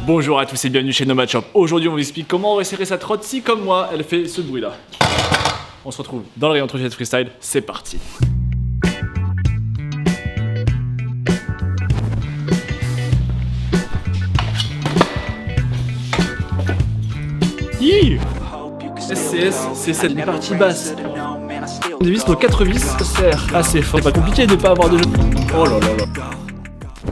Bonjour à tous et bienvenue chez Nomad Shop. Aujourd'hui on vous explique comment resserrer sa trotte si comme moi elle fait ce bruit là. On se retrouve dans le rayon trottinette freestyle, c'est parti. SCS, c'est cette partie basse. Des vis, nos 4 vis serrent assez fort. C'est pas compliqué de ne pas avoir de jeu. Oh là là là.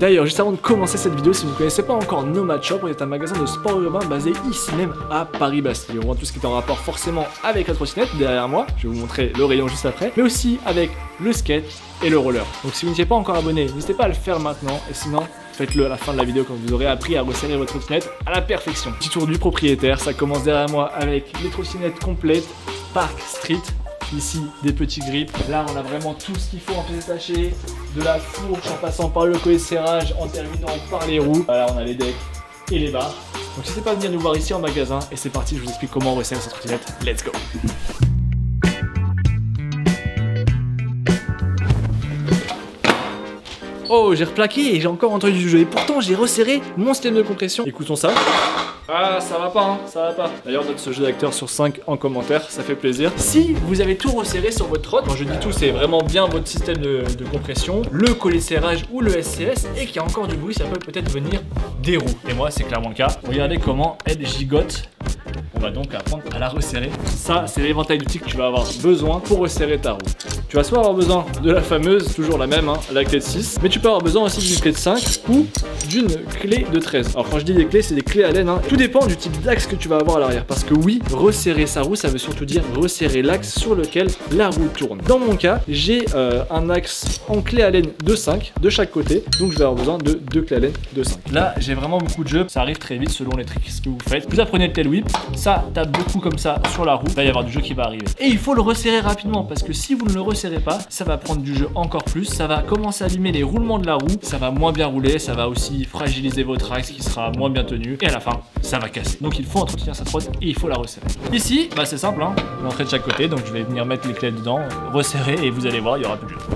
D'ailleurs, juste avant de commencer cette vidéo, si vous ne connaissez pas encore Nomad Shop, on est un magasin de sport urbain basé ici même à Paris-Bastille. On vend tout ce qui est en rapport forcément avec la trottinette derrière moi. Je vais vous montrer le rayon juste après, mais aussi avec le skate et le roller. Donc si vous n'étiez pas encore abonné, n'hésitez pas à le faire maintenant et sinon faites-le à la fin de la vidéo quand vous aurez appris à resserrer votre trottinette à la perfection. Petit tour du propriétaire, ça commence derrière moi avec les trottinettes complètes Park Street. Ici des petits grips, là on a vraiment tout ce qu'il faut en pièces détachées, de la fourche en passant par le collet de serrage, en terminant par les roues. Là on a les decks et les barres. Donc n'hésitez pas à venir nous voir ici en magasin et c'est parti, je vous explique comment resserrer cette trottinette. Let's go! Oh, j'ai replaqué et j'ai encore entendu du jeu et pourtant j'ai resserré mon système de compression. Écoutons ça. Ah, ça va pas, hein, ça va pas. D'ailleurs, note ce jeu d'acteur sur 5 en commentaire, ça fait plaisir. Si vous avez tout resserré sur votre trotte, quand je dis tout, c'est vraiment bien votre système de compression, le collet de serrage ou le SCS, et qu'il y a encore du bruit, ça peut peut-être venir des roues. Et moi, c'est clairement le cas. Regardez comment elle gigote. On va donc apprendre à la resserrer. Ça, c'est l'éventail d'outils que tu vas avoir besoin pour resserrer ta roue. Tu vas soit avoir besoin de la fameuse, toujours la même, hein, la clé de 6, mais tu peux avoir besoin aussi d'une clé de 5 ou d'une clé de 13. Alors quand je dis des clés, c'est des clés Allen, hein. Tout dépend du type d'axe que tu vas avoir à l'arrière. Parce que oui, resserrer sa roue, ça veut surtout dire resserrer l'axe sur lequel la roue tourne. Dans mon cas, j'ai un axe en clé Allen de 5 de chaque côté, donc je vais avoir besoin de 2 clés Allen de 5. Là, j'ai vraiment beaucoup de jeux, ça arrive très vite selon les tricks que vous faites. Vous apprenez le tail whip, ça tape beaucoup comme ça sur la roue, il va y avoir du jeu qui va arriver. Et il faut le resserrer rapidement parce que si vous ne le resserrez pas, ça va prendre du jeu encore plus, ça va commencer à abîmer les roulements de la roue, ça va moins bien rouler, ça va aussi fragiliser votre axe qui sera moins bien tenu et à la fin, ça va casser. Donc il faut entretenir sa trotte et il faut la resserrer. Ici, bah c'est simple, hein, l'entrée de chaque côté, donc je vais venir mettre les clés dedans, resserrer et vous allez voir, il y aura plus de jeu.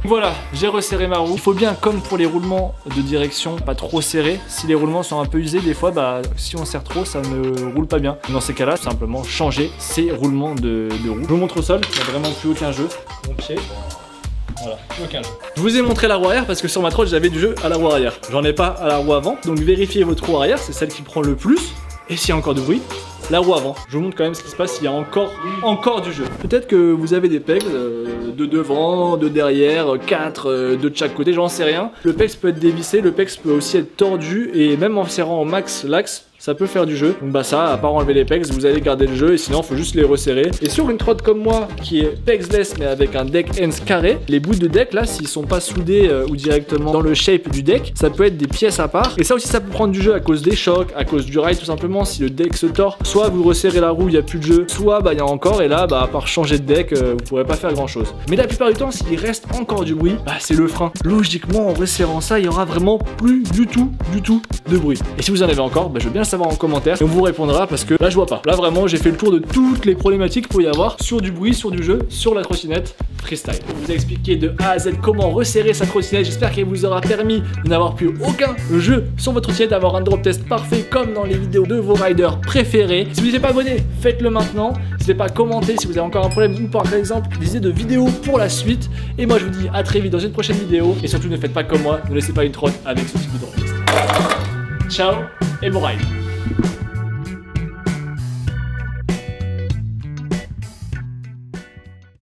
Voilà, j'ai resserré ma roue. Il faut bien, comme pour les roulements de direction, pas trop serré. Si les roulements sont un peu usés, des fois, bah, si on serre trop, ça ne roule pas bien. Dans ces cas-là, simplement changer ces roulements de roue. Je vous montre au sol, il n'y a vraiment plus aucun jeu. Mon pied. Voilà, plus aucun jeu. Je vous ai montré la roue arrière parce que sur ma trotte, j'avais du jeu à la roue arrière. J'en ai pas à la roue avant. Donc vérifiez votre roue arrière, c'est celle qui prend le plus. Et s'il y a encore du bruit, la roue avant. Je vous montre quand même ce qui se passe s'il y a encore du jeu. Peut-être que vous avez des pegs de devant, de derrière, 4 de chaque côté, j'en sais rien. Le pegs peut être dévissé, le pegs peut aussi être tordu et même en serrant au max l'axe, ça peut faire du jeu. Donc bah ça, à part enlever les pegs, vous allez garder le jeu et sinon il faut juste les resserrer. Et sur une trotte comme moi qui est pegsless mais avec un deck ends carré, les bouts de deck là, s'ils sont pas soudés ou directement dans le shape du deck, ça peut être des pièces à part. Et ça aussi ça peut prendre du jeu à cause des chocs, à cause du rail tout simplement. Si le deck se tord, soit vous resserrez la roue, il n'y a plus de jeu, soit bah il y a encore et là bah à part changer de deck, vous pourrez pas faire grand chose. Mais la plupart du temps, s'il reste encore du bruit, bah c'est le frein. Logiquement en resserrant ça, il y aura vraiment plus du tout de bruit. Et si vous en avez encore, bah je veux bien savoir en commentaire et on vous répondra parce que là je vois pas. Là vraiment j'ai fait le tour de toutes les problématiques pour y avoir sur du bruit, sur du jeu, sur la trottinette freestyle. Je vous ai expliqué de A à Z comment resserrer sa trottinette. J'espère qu'elle vous aura permis de n'avoir plus aucun jeu sur votre trottinette, d'avoir un drop test parfait comme dans les vidéos de vos riders préférés. Si vous n'êtes pas abonné, faites-le maintenant. N'hésitez pas à commenter si vous avez encore un problème ou par exemple des idées de vidéos pour la suite. Et moi je vous dis à très vite dans une prochaine vidéo et surtout ne faites pas comme moi, ne laissez pas une trotte avec ce type de drop test. Ciao et bon ride.